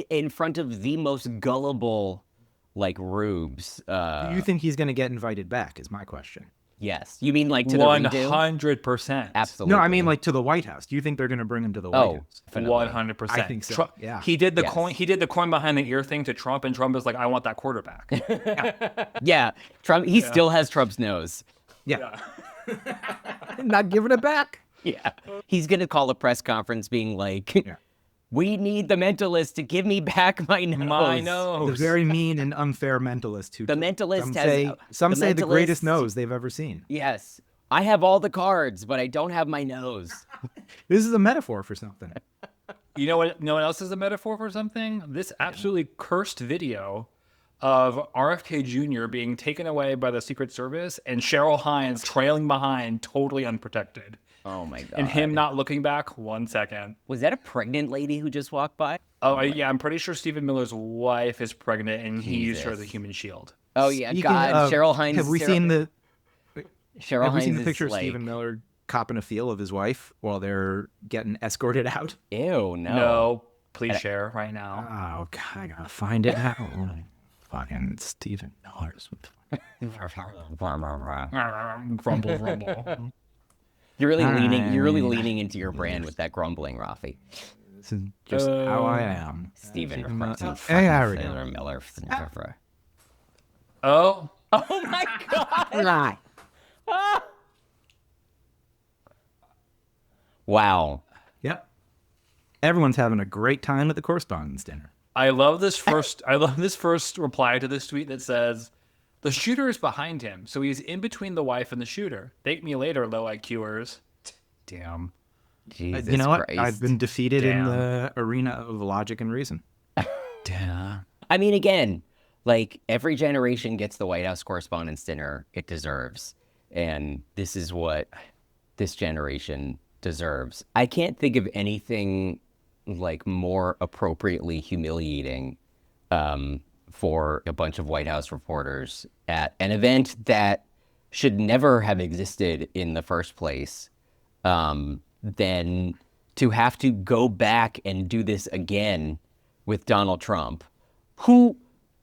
in front of the most gullible, like, rubes. Do you think he's going to get invited back? Is my question. Yes. You mean like to the redo? 100%. Absolutely. No, I mean like to the White House. Do you think they're going to bring him to the White House? Definitely. 100%. I think so. Yeah. He did the coin. He did the coin behind the ear thing to Trump, and Trump is like, "I want that quarterback." Yeah. Trump. He still has Trump's nose. Yeah. Not giving it back. Yeah. He's gonna call a press conference, being like, "We need the mentalist to give me back my nose." My nose. The very mean and unfair mentalist who The mentalist some say the greatest nose they've ever seen. Yes. I have all the cards, but I don't have my nose. This is a metaphor for something. You know what? No one else is a metaphor for something. This absolutely cursed video of RFK Jr. being taken away by the Secret Service and Cheryl Hines trailing behind, totally unprotected. Oh my god. And him not looking back 1 second. Was that a pregnant lady who just walked by? Oh, yeah, I'm pretty sure Stephen Miller's wife is pregnant, and he used her as a human shield. Oh yeah, Speaking God, of, Cheryl Hines. Have we seen the Picture of Stephen Miller copping a feel of his wife while they're getting escorted out? Ew, no. No. please share right now. Oh, God, I gotta find it now. Fucking Stephen Miller. Grumble, grumble. You're really Alright. leaning into your brand with that grumbling, Rafi. This is just how I am. Steven Hey, I already know. Miller. Oh, Oh my god! Wow. Yep. Everyone's having a great time at the Correspondents' dinner. I love this first reply to this tweet that says, "The shooter is behind him, so he's in between the wife and the shooter. Thank me later, low IQers." Damn. Jesus You know what? Christ. I've been defeated in Damn. the arena of logic and reason. Damn. I mean, again, like every generation gets the White House Correspondents' dinner it deserves. And this is what this generation deserves. I can't think of anything like more appropriately humiliating for a bunch of White House reporters at an event that should never have existed in the first place, than to have to go back and do this again with Donald Trump, who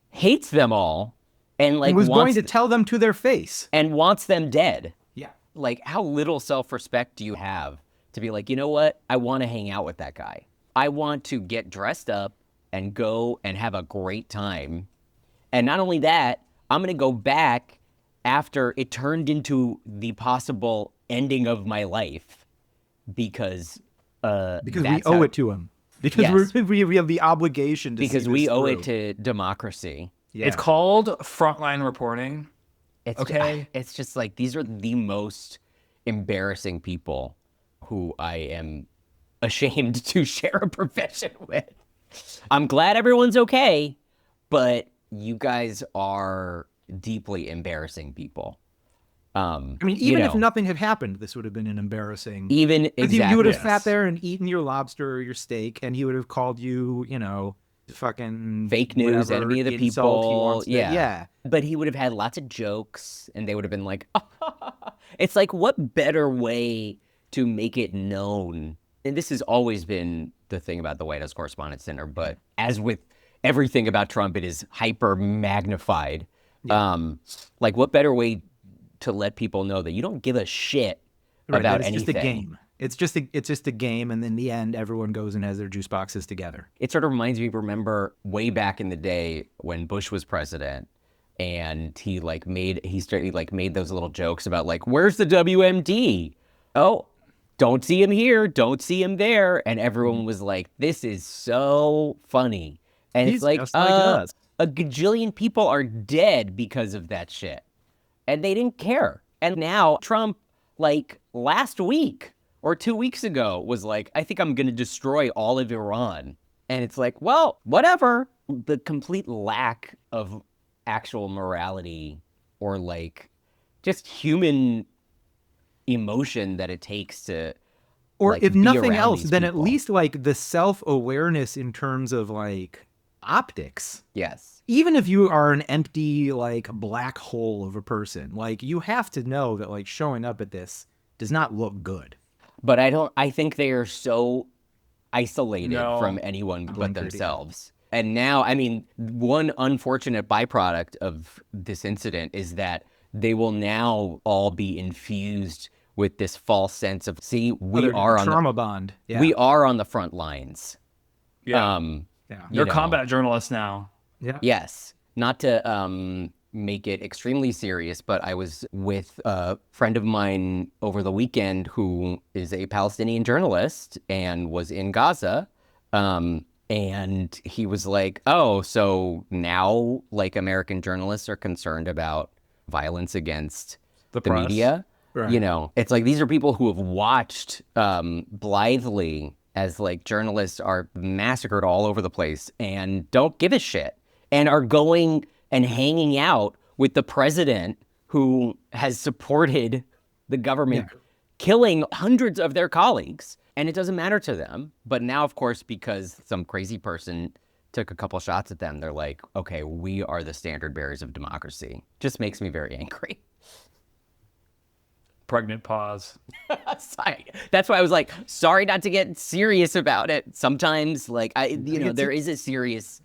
hates them all and like He was going wants to tell them to their face. and wants them dead. Yeah. Like, how little self-respect do you have to be like, you know what? I want to hang out with that guy. I want to get dressed up and go and have a great time. And not only that, I'm going to go back after it turned into the possible ending of my life because Because we that's owe how- it to him. Because Yes. we have the obligation to because see we this owe through. it to democracy. Yeah. It's called frontline reporting. It's Okay. It's just like these are the most embarrassing people who I am ashamed to share a profession with. I'm glad everyone's okay, but you guys are deeply embarrassing people. I mean, even if know, nothing had happened, this would have been an embarrassing. even Because exactly, You would have Yes. sat there and eaten your lobster or your steak, and he would have called you, fucking fake news, whatever enemy of the insult he people. wants to- Yeah. yeah. But he would have had lots of jokes and they would have been like, it's like, what better way to make it known? And this has always been the thing about the White House Correspondents' Dinner, but as with everything about Trump, it is hyper magnified. Like, what better way to let people know that you don't give a shit Right, about that it's anything? just a game. It's just a game, and in the end, everyone goes and has their juice boxes together. It sort of reminds me, remember way back in the day when Bush was president and he made those little jokes about like, where's the WMD? Oh, don't see him here, don't see him there. And everyone was like, this is so funny. And He's it's like, just like us. a gajillion people are dead because of that shit. And they didn't care. And now Trump, like last week or 2 weeks ago, was like, I think I'm going to destroy all of Iran. And it's like, well, whatever. The complete lack of actual morality or like just human emotion that it takes to, Or like, if be nothing around else, these then at people. least like the self-awareness in terms of like optics. Yes. Even if you are an empty like black hole of a person, like you have to know that like showing up at this does not look good. But I think they are so isolated No. from anyone but Blinkered, yeah. themselves. And now, I mean, one unfortunate byproduct of this incident is that they will now all be infused with this false sense of, see, we Other are on trauma bond. Yeah. we are on the front lines. Yeah. Yeah. you They're know. combat journalists now. Yeah. Yes. Not to make it extremely serious, but I was with a friend of mine over the weekend who is a Palestinian journalist and was in Gaza. And he was like, oh, so now like American journalists are concerned about violence against the press. media. Right. You know, it's like these are people who have watched blithely as like journalists are massacred all over the place and don't give a shit and are going and hanging out with the president who has supported the government killing hundreds of their colleagues. And it doesn't matter to them. But now, of course, because some crazy person took a couple shots at them, they're like, okay, we are the standard bearers of democracy. Just makes me very angry. pregnant pause. Sorry. That's why I was like, sorry not to get serious about it. Sometimes, like, there is a serious,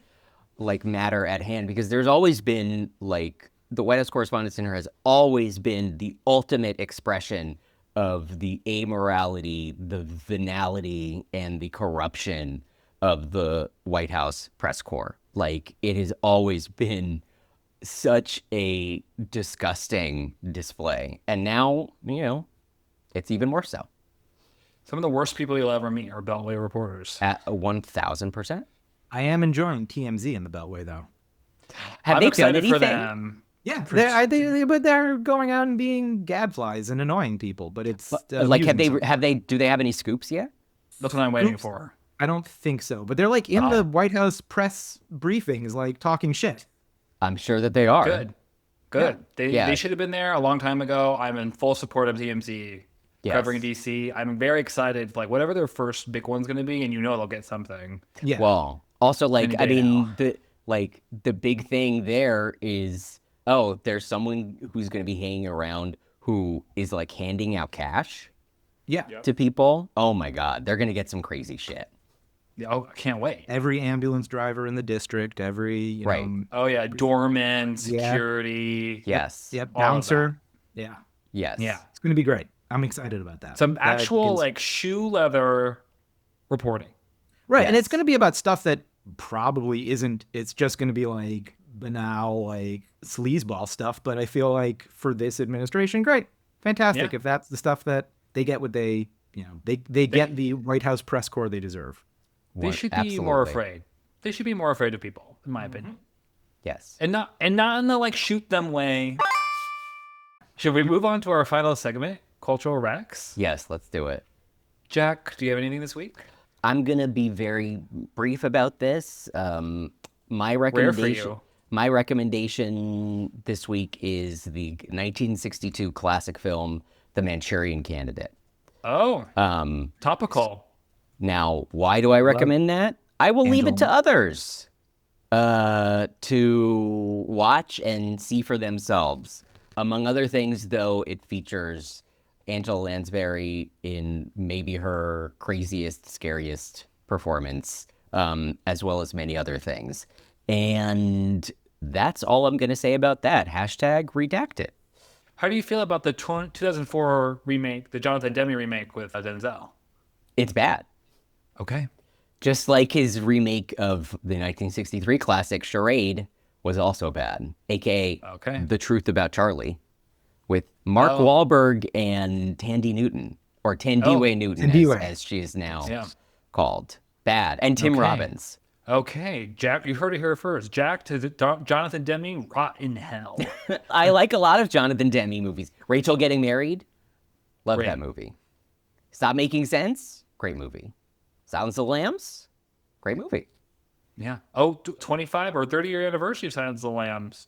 like, matter at hand because there's always been, like, the White House Correspondents' Dinner has always been the ultimate expression of the amorality, the venality, and the corruption of the White House press corps. Like, it has always been such a disgusting display. And now, it's even more so. Some of the worst people you'll ever meet are Beltway reporters. At 1,000%. I am enjoying TMZ in the Beltway, though. Have I'm they done excited anything? for them. Yeah, but they're going out and being gadflies and annoying people. But it's Like, amusing do sometimes. they have any scoops yet? That's what I'm waiting Oops. for. I don't think so. But they're like in the White House press briefings, like talking shit. I'm sure that they are. Good. Yeah. They should have been there a long time ago. I'm in full support of TMZ Yes. covering DC. I'm very excited. Like, whatever their first big one's going to be, and they'll get something. Yeah. Well, also, like, Any I day mean, now. the big thing there is, there's someone who's going to be hanging around who is, like, handing out cash yeah. to people. Oh my God, they're going to get some crazy shit. Yeah, I can't wait. Every ambulance driver in the district, every you Right. know, Oh yeah, doorman, Yeah. security. Yes. yep, All of bouncer. Yeah, Yes. Yeah. it's going to be great. I'm excited about that. Some That actual gives- like shoe leather reporting. right, and Yes. it's going to be about stuff that probably isn't. It's just going to be like banal, like sleazeball stuff. But I feel like for this administration, great, fantastic. Yeah. If that's the stuff that they get, what they get the White House press corps they deserve. They should be more Absolutely. afraid. They should be more afraid of people, in my opinion. Yes. And not in the like shoot them way. Should we move on to our final segment, Cultural Rex? Yes, let's do it. Jack, do you have anything this week? I'm going to be very brief about this. My Rare for recommendation you. My recommendation this week is the 1962 classic film, The Manchurian Candidate. Oh, topical. Now, why do I recommend that? I will leave it to others to watch and see for themselves. Among other things, though, it features Angela Lansbury in maybe her craziest, scariest performance, as well as many other things. And that's all I'm going to say about that. Hashtag redacted. How do you feel about the 2004 remake, the Jonathan Demme remake with Denzel? It's bad. Okay. Just like his remake of the 1963 classic Charade was also bad, aka Okay. The Truth About Charlie, with Mark Wahlberg and Tandy Newton, or Tandiwe Newton, Tandiwe. as she is now Yeah. called. Bad. And Tim Okay. Robbins. Okay, Jack, you heard it here first. Jack to Jonathan Demme, rot in hell. I like a lot of Jonathan Demme movies. Rachel Getting Married, love Great. that movie. Stop Making Sense, great movie. Silence of the Lambs, great movie. Yeah. Oh, 25 or 30-year anniversary of Silence of the Lambs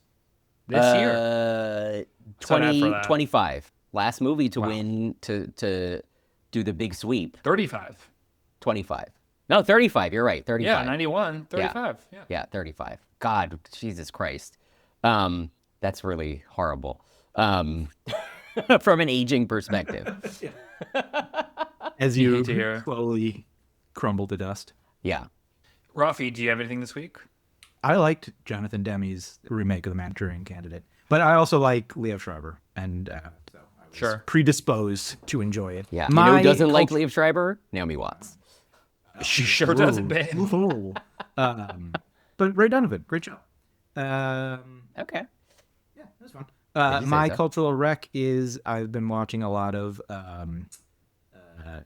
this year. Sign up for that. 25. Last movie to win, to do the big sweep. 35. 25. No, 35. You're right. 35. Yeah, 91, 35. Yeah. Yeah, 35. God, Jesus Christ. That's really horrible. From an aging perspective. As You you hate to hear. slowly crumble to dust. Yeah. Rafi, do you have anything this week? I liked Jonathan Demme's remake of The Manchurian Candidate, but I also like Liev Schreiber, and so I was Sure. predisposed to enjoy it. Yeah. You know who doesn't like Liev Schreiber? Naomi Watts. She sure doesn't, babe. Ooh. But Ray Donovan, great job. Okay. Yeah, that was fun. Did you say My so? cultural rec is I've been watching a lot of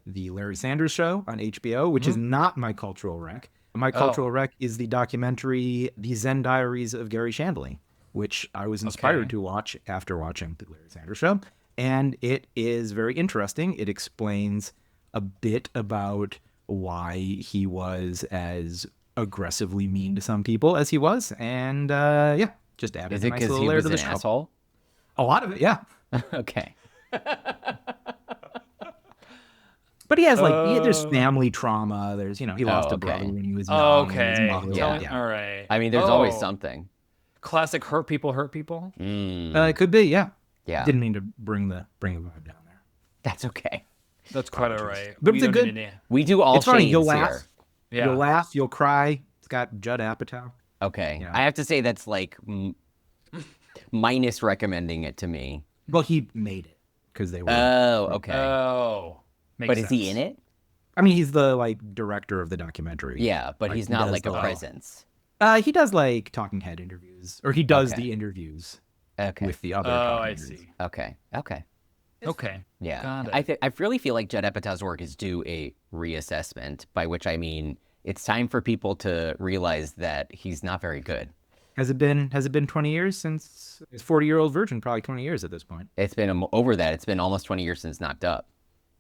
the Larry Sanders Show on HBO, which is not my cultural rec. My cultural rec is the documentary The Zen Diaries of Gary Shandling, which I was inspired Okay. to watch after watching the Larry Sanders Show. And it is very interesting. It explains a bit about why he was as aggressively mean to some people as he was. And yeah, just added Is a it nice because little he layer was to an the show. asshole? A lot of it, yeah. Okay. But he has there's family trauma. There's he lost a okay. brother when he was young. and his Okay. mother- Yeah. yeah. All right. I mean, there's always Oh, something. Classic hurt people hurt people. It could be, yeah. Yeah. Didn't mean to bring a vibe down there. That's okay. That's quite all right. But We it's a don't good- need any- We do all It's funny. shades You'll here. laugh. Yeah. You'll laugh. You'll cry. It's got Judd Apatow. Okay. Yeah. I have to say that's like minus recommending it to me. Well, he made it because they were. Oh, okay. Oh. Makes but is he sense. in it? I mean, he's the director of the documentary. Yeah, but Like, he's he not does like a the- presence. He does like talking head interviews, or he does Okay. the interviews Okay. with the other. Oh, I talking heads. see. Okay. Okay. Okay. Yeah. Got it. I really feel like Judd Apatow's work is due a reassessment, by which I mean it's time for people to realize that he's not very good. Has it been 20 years since his 40-year-old virgin? Probably 20 years at this point. It's been over that. It's been almost 20 years since Knocked Up.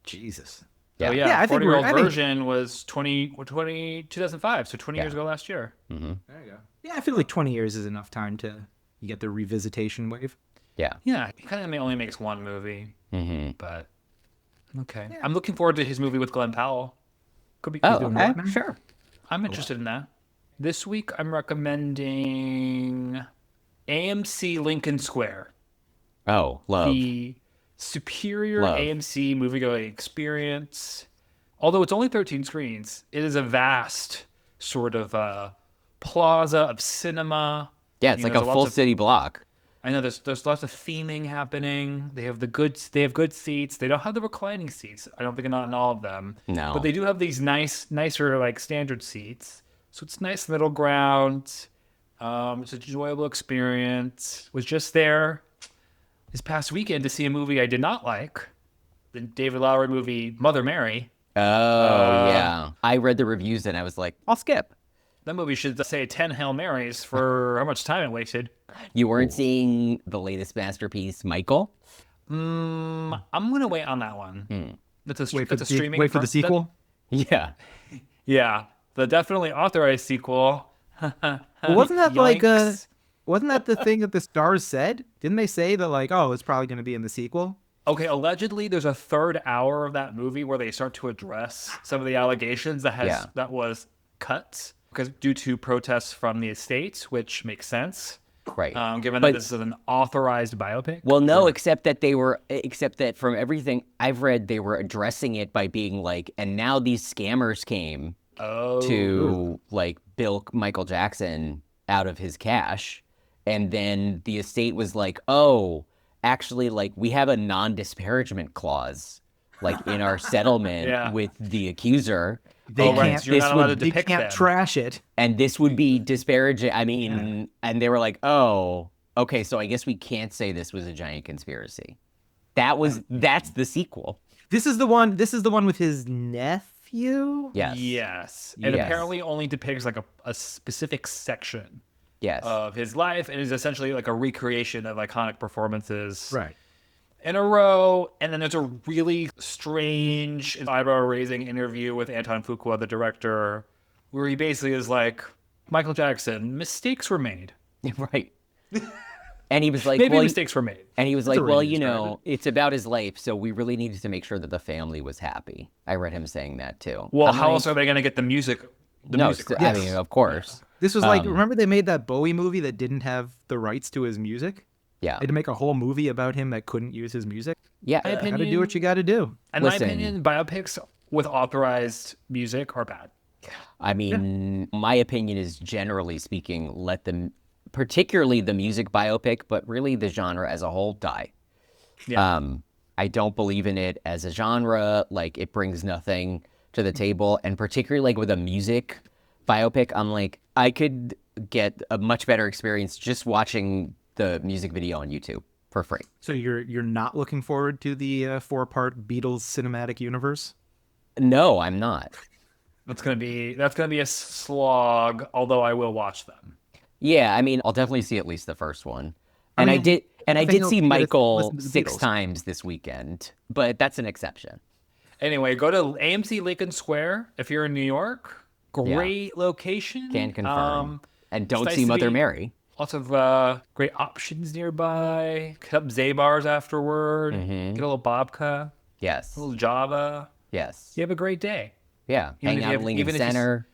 Jesus. Yeah. Oh, yeah. Yeah, I think 40-year-old I think- version was 2005, so 20 years ago last year. There you go. Yeah, I feel like 20 years is enough time to you get the revisitation wave. Yeah. Yeah, he kind of only makes one movie, Mm-hmm. but okay. I'm looking forward to his movie with Glenn Powell. Could be. Oh, doing okay. what now? Sure. I'm interested in that. This week, I'm recommending AMC Lincoln Square, Oh, love. the superior Love. AMC movie-going experience. Although it's only 13 screens, it is a vast sort of plaza of cinema. Yeah, it's You like know, a there's full lots of- city block. I know there's lots of theming happening. They have good seats. They don't have the reclining seats. I don't think not in all of them. No. But they do have these nicer like standard seats. So it's nice middle ground. It's an enjoyable experience. Was just there this past weekend to see a movie I did not like, the David Lowery movie Mother Mary. Oh, yeah. I read the reviews and I was like, I'll skip. That movie should say 10 Hail Marys for how much time it wasted. You weren't seeing the latest masterpiece, Michael? I'm gonna wait on that one. That's a Wait for that's the a streaming. wait for the that- sequel. Yeah. Yeah, the definitely authorized sequel. Well, wasn't that like Yikes. wasn't that the thing that the stars said? Didn't they say that like, oh, it's probably going to be in the sequel? Okay, allegedly there's a third hour of that movie where they start to address some of the allegations that was cut because due to protests from the estates, which makes sense. Right. Given But- that this is an authorized biopic. Well, no, except that from everything I've read, they were addressing it by being like, and now these scammers came to like bilk Michael Jackson out of his cash. And then the estate was like, oh, actually, like we have a non-disparagement clause like in our settlement Yeah. with the accuser. They Oh, right, can't. so you're not allowed to They depict can't them. trash it. And this would be disparaging. I mean, and they were like, oh, okay, so I guess we can't say this was a giant conspiracy. That's the sequel. This is the one. This is the one with his nephew. Yes. Yes. And Yes. apparently only depicts like a specific section Yes. of his life and is essentially like a recreation of iconic performances Right. in a row. And then there's a really strange eyebrow-raising interview with Anton Fuqua, the director, where he basically is like, Michael Jackson, mistakes were made. Right. And he was like, Maybe well, mistakes were made. and he was That's like, a way well, to you describe know, it's about his life, so we really needed to make sure that the family was happy. I read him saying that too. Well, I'm how like, else are they going to get the music? no, Music I rights? mean, of course. This was like, remember they made that Bowie movie that didn't have the rights to his music? Yeah. They had to make a whole movie about him that couldn't use his music. Yeah. My opinion- Got to do what you got to do. In Listen. my opinion, biopics with authorized music are bad. I mean, my opinion is generally speaking, let them, particularly the music biopic, but really the genre as a whole, die. Yeah. I don't believe in it as a genre. Like, it brings nothing to the table. And particularly, like, with a music biopic, I'm like, I could get a much better experience just watching the music video on YouTube for free. So you're not looking forward to the 4-part Beatles cinematic universe? No, I'm not. That's gonna be a slog. Although I will watch them. Yeah, I mean, I'll definitely see at least the first one. And I mean, did I think see you'll get to Michael listen to the 6 Beatles. times this weekend, but that's an exception. Anyway, go to AMC Lincoln Square if you're in New York. Great location. Can confirm. And don't nice see to Mother be- Mary. Lots of great options nearby. Hit up Zabar's afterward. Get a little babka, Yes. a little Java. Yes. You have a great day. Yeah. Even Hang if out you at have- Lincoln even if you s- Center.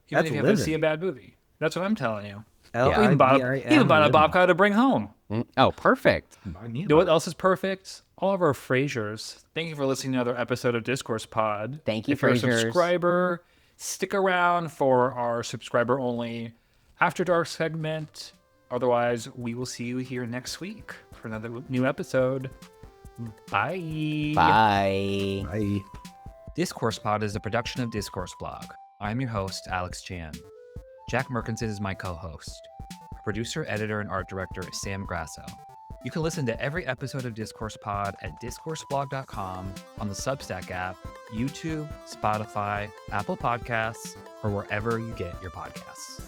Even That's if you have to living. see a bad movie. That's what I'm telling you. L-I-V-I-N Even bought a living. babka to bring home. Oh, perfect. I need You know what else is perfect? all of our Frasers, thank you for listening to another episode of Discourse Pod. Thank you, If you're a Frasers. subscriber, stick around for our subscriber-only After Dark segment. Otherwise, we will see you here next week for another new episode. Bye. Bye. Bye. Discourse Pod is a production of Discourse Blog. I'm your host, Alex Chan. Jack Merkinson is my co-host. Our producer, editor, and art director is Sam Grasso. You can listen to every episode of Discourse Pod at discourseblog.com, on the Substack app, YouTube, Spotify, Apple Podcasts, or wherever you get your podcasts.